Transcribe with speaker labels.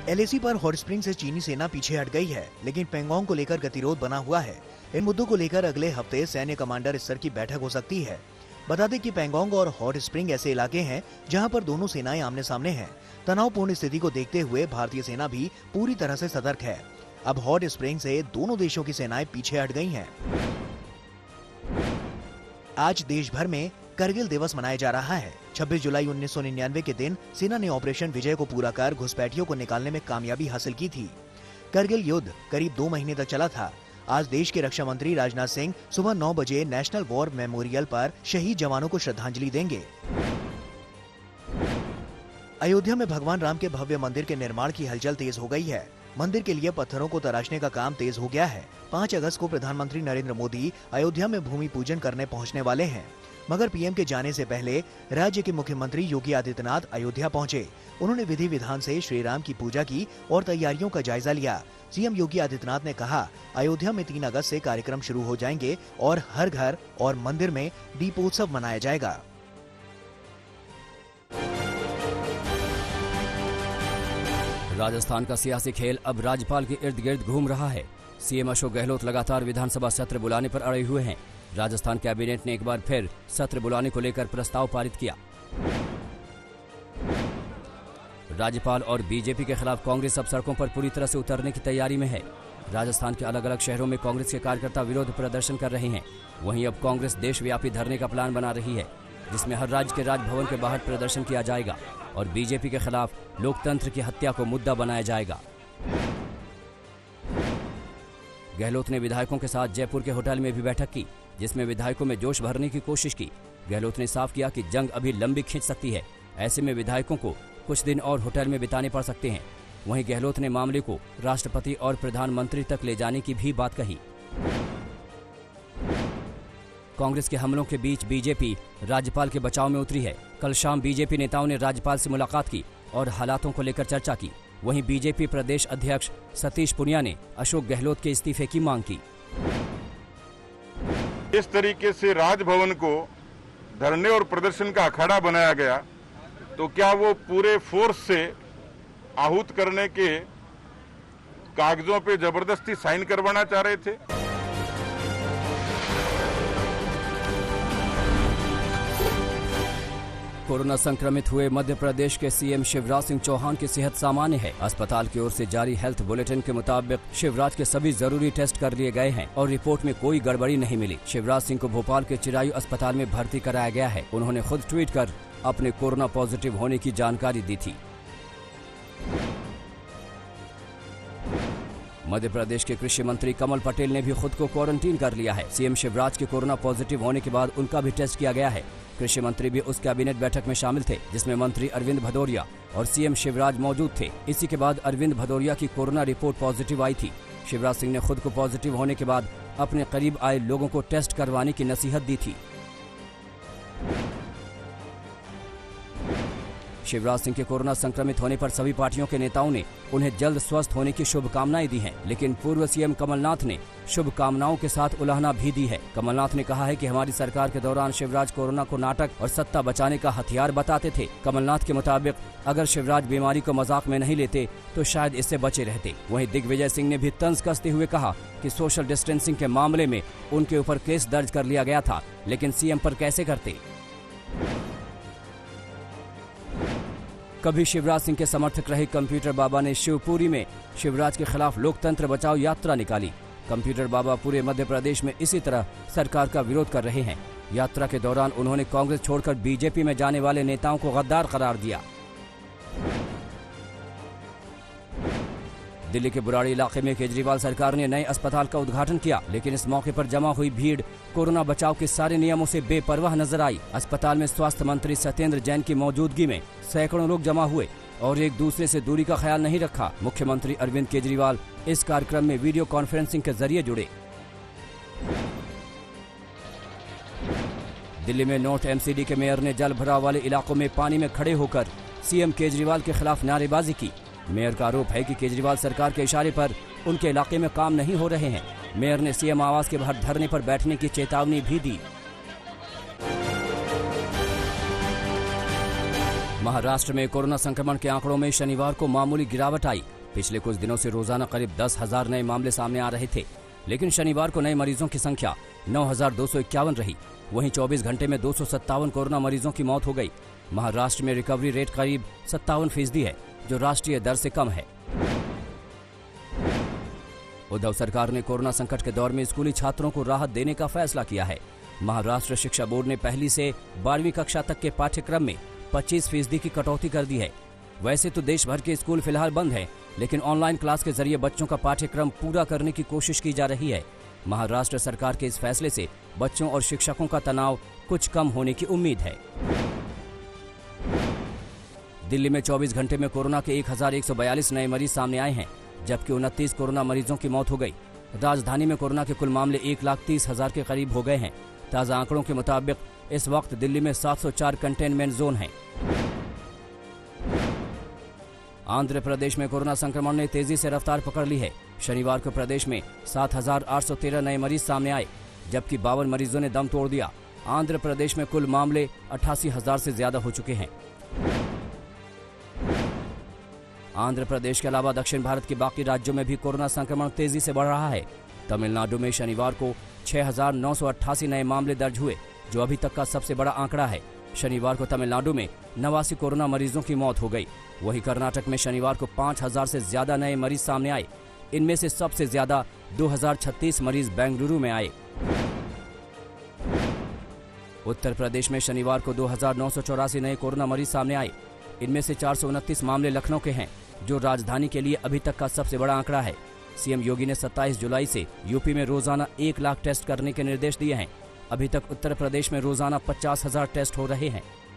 Speaker 1: LAC पर hot spring से चीनी सेना पीछे हट गई है, लेकिन पेंगोंग को लेकर गतिरोध बना हुआ है। इन मुद्दों को लेकर अगले हफ्ते सैन्य कमांडर स्तर की बैठक हो सकती है। बता दें कि पेंगोंग और हॉट स्प्रिंग ऐसे इलाके हैं जहां पर दोनों सेनाएं आमने सामने हैं। तनावपूर्ण स्थिति को देखते हुए भारतीय सेना भी पूरी तरह से सतर्क है। अब हॉट स्प्रिंग से दोनों देशों की सेनाएं पीछे हट गई हैं। आज देश भर में करगिल दिवस मनाया जा रहा है। 26 जुलाई 1999 के दिन सेना ने ऑपरेशन विजय को पूरा कर घुसपैठियों को निकालने में कामयाबी हासिल की थी। करगिल युद्ध करीब 2 महीने तक चला था। आज देश के रक्षा मंत्री राजनाथ सिंह सुबह 9 बजे नेशनल वॉर मेमोरियल पर शहीद जवानों को श्रद्धांजलि देंगे। अयोध्या में भगवान राम के भव्य मंदिर के निर्माण की हलचल तेज हो गई है। मंदिर के लिए पत्थरों को तराशने का काम तेज हो गया है। 5 अगस्त को प्रधानमंत्री नरेंद्र मोदी अयोध्या में भूमि पूजन करने पहुंचने वाले हैं, मगर पीएम के जाने से पहले राज्य के मुख्यमंत्री योगी आदित्यनाथ अयोध्या पहुंचे। उन्होंने विधि विधान से श्री राम की पूजा की और तैयारियों का जायजा लिया। सीएम योगी आदित्यनाथ ने कहा, अयोध्या में 3 अगस्त से कार्यक्रम शुरू हो जाएंगे और हर घर और मंदिर में दीपोत्सव मनाया जाएगा।
Speaker 2: राजस्थान का सियासी खेल अब राज्यपाल के इर्द गिर्द घूम रहा है। सीएम अशोक गहलोत लगातार विधानसभा सत्र बुलाने पर अड़े हुए हैं। राजस्थान कैबिनेट ने एक बार फिर सत्र बुलाने को लेकर प्रस्ताव पारित किया। राज्यपाल और बीजेपी के खिलाफ कांग्रेस अब सड़कों पर पूरी तरह से उतरने की तैयारी में है। राजस्थान के अलग अलग शहरों में कांग्रेस के कार्यकर्ता विरोध प्रदर्शन कर रहे हैं। वहीं अब कांग्रेस देशव्यापी धरने का प्लान बना रही है, जिसमें हर राज्य के राजभवन के बाहर प्रदर्शन किया जाएगा और बीजेपी के खिलाफ लोकतंत्र की हत्या को मुद्दा बनाया जाएगा। गहलोत ने विधायकों के साथ जयपुर के होटल में भी बैठक की, जिसमें विधायकों में जोश भरने की कोशिश की। गहलोत ने साफ किया कि जंग अभी लंबी खींच सकती है, ऐसे में विधायकों को कुछ दिन और होटल में बिताने पड़ सकते हैं। वहीं गहलोत ने मामले को राष्ट्रपति और प्रधानमंत्री तक ले जाने की भी बात कही। कांग्रेस के हमलों के बीच बीजेपी राज्यपाल के बचाव में उतरी है। कल शाम बीजेपी नेताओं ने राज्यपाल से मुलाकात की और हालातों को लेकर चर्चा की। वहीं बीजेपी प्रदेश अध्यक्ष सतीश पुनिया ने अशोक गहलोत के इस्तीफे की मांग की।
Speaker 3: इस तरीके से राजभवन को धरने और प्रदर्शन का अखाड़ा बनाया गया, तो क्या वो पूरे फोर्स से आहूत करने के कागजों पे जबरदस्ती साइन करवाना चाह रहे थे?
Speaker 2: कोरोना संक्रमित हुए मध्य प्रदेश के सीएम शिवराज सिंह चौहान की सेहत सामान्य है। अस्पताल की ओर से जारी हेल्थ बुलेटिन के मुताबिक शिवराज के सभी जरूरी टेस्ट कर लिए गए हैं और रिपोर्ट में कोई गड़बड़ी नहीं मिली। शिवराज सिंह को भोपाल के चिरायू अस्पताल में भर्ती कराया गया है। उन्होंने खुद ट्वीट कर अपने कोरोना पॉजिटिव होने की जानकारी दी थी। मध्य प्रदेश के कृषि मंत्री कमल पटेल ने भी खुद को क्वारंटीन कर लिया है। सीएम शिवराज के कोरोना पॉजिटिव होने के बाद उनका भी टेस्ट किया गया है। कृषि मंत्री भी उस कैबिनेट बैठक में शामिल थे, जिसमें मंत्री अरविंद भदौरिया और सीएम शिवराज मौजूद थे। इसी के बाद अरविंद भदौरिया की कोरोना रिपोर्ट पॉजिटिव आई थी। शिवराज सिंह ने खुद को पॉजिटिव होने के बाद अपने करीब आए लोगों को टेस्ट करवाने की नसीहत दी थी। शिवराज सिंह के कोरोना संक्रमित होने पर सभी पार्टियों के नेताओं ने उन्हें जल्द स्वस्थ होने की शुभकामनाएं दी हैं, लेकिन पूर्व सीएम कमलनाथ ने शुभकामनाओं के साथ उलाहना भी दी है। कमलनाथ ने कहा है कि हमारी सरकार के दौरान शिवराज कोरोना को नाटक और सत्ता बचाने का हथियार बताते थे। कमलनाथ के मुताबिक अगर शिवराज बीमारी को मजाक में नहीं लेते तो शायद इससे बचे रहते। वहीं दिग्विजय सिंह ने भी तंज कसते हुए कहा कि सोशल डिस्टेंसिंग के मामले में उनके ऊपर केस दर्ज कर लिया गया था, लेकिन सीएम पर कैसे करते। कभी शिवराज सिंह के समर्थक रहे कंप्यूटर बाबा ने शिवपुरी में शिवराज के खिलाफ लोकतंत्र बचाओ यात्रा निकाली। कंप्यूटर बाबा पूरे मध्य प्रदेश में इसी तरह सरकार का विरोध कर रहे हैं। यात्रा के दौरान उन्होंने कांग्रेस छोड़कर बीजेपी में जाने वाले नेताओं को गद्दार करार दिया। दिल्ली के बुराड़ी इलाके में केजरीवाल सरकार ने नए अस्पताल का उद्घाटन किया, लेकिन इस मौके पर जमा हुई भीड़ कोरोना बचाव के सारे नियमों से बेपरवाह नजर आई। अस्पताल में स्वास्थ्य मंत्री सत्येंद्र जैन की मौजूदगी में सैकड़ों लोग जमा हुए और एक दूसरे से दूरी का ख्याल नहीं रखा। मुख्यमंत्री अरविंद केजरीवाल इस कार्यक्रम में वीडियो कॉन्फ्रेंसिंग के जरिए जुड़े। दिल्ली में नॉर्थ एमसीडी के मेयर ने जल भराव वाले इलाकों में पानी में खड़े होकर सीएम केजरीवाल के खिलाफ नारेबाजी की। मेयर का आरोप है कि केजरीवाल सरकार के इशारे पर उनके इलाके में काम नहीं हो रहे हैं। मेयर ने सीएम आवास के बाहर धरने पर बैठने की चेतावनी भी दी। महाराष्ट्र में कोरोना संक्रमण के आंकड़ों में शनिवार को मामूली गिरावट आई। पिछले कुछ दिनों से रोजाना करीब 10,000 नए मामले सामने आ रहे थे, लेकिन शनिवार को नए मरीजों की संख्या 9,251 रही। वहीं 24 घंटे में 257 कोरोना मरीजों की मौत हो गई। महाराष्ट्र में रिकवरी रेट करीब 57% है, जो राष्ट्रीय दर से कम है। उद्धव सरकार ने कोरोना संकट के दौर में स्कूली छात्रों को राहत देने का फैसला किया है। महाराष्ट्र शिक्षा बोर्ड ने पहली से 12वीं कक्षा तक के पाठ्यक्रम में 25% की कटौती कर दी है। वैसे तो देश भर के स्कूल फिलहाल बंद हैं, लेकिन ऑनलाइन क्लास के जरिए बच्चों का पाठ्यक्रम पूरा करने की कोशिश की जा रही है। महाराष्ट्र सरकार के इस फैसले से बच्चों और शिक्षकों का तनाव कुछ कम होने की उम्मीद है। दिल्ली में 24 घंटे में कोरोना के 1,142 नए मरीज सामने आए हैं, जबकि 29 कोरोना मरीजों की मौत हो गई। राजधानी में कोरोना के कुल मामले 1,30,000 के करीब हो गए हैं। ताज़ा आंकड़ों के मुताबिक इस वक्त दिल्ली में 704 कंटेनमेंट जोन हैं। आंध्र प्रदेश में कोरोना संक्रमण ने तेजी से रफ्तार पकड़ ली है। शनिवार को प्रदेश में 7,813 नए मरीज सामने आए, जबकि 52 मरीजों ने दम तोड़ दिया। आंध्र प्रदेश में कुल मामले 88,000 से ज्यादा हो चुके हैं। आंध्र प्रदेश के अलावा दक्षिण भारत के बाकी राज्यों में भी कोरोना संक्रमण तेजी से बढ़ रहा है। तमिलनाडु में शनिवार को 6,988 नए मामले दर्ज हुए, जो अभी तक का सबसे बड़ा आंकड़ा है। शनिवार को तमिलनाडु में 89 कोरोना मरीजों की मौत हो गई। वहीं कर्नाटक में शनिवार को 5,000 से ज्यादा नए मरीज सामने आए। इनमें से सबसे ज्यादा 2,036 मरीज बेंगलुरु में आए। उत्तर प्रदेश में शनिवार को 2,984 नए कोरोना मरीज सामने आए। इनमें से 429 मामले लखनऊ के हैं, जो राजधानी के लिए अभी तक का सबसे बड़ा आंकड़ा है। सीएम योगी ने 27 जुलाई से यूपी में रोजाना 1 लाख टेस्ट करने के निर्देश दिए हैं। अभी तक उत्तर प्रदेश में रोजाना 50,000 टेस्ट हो रहे हैं।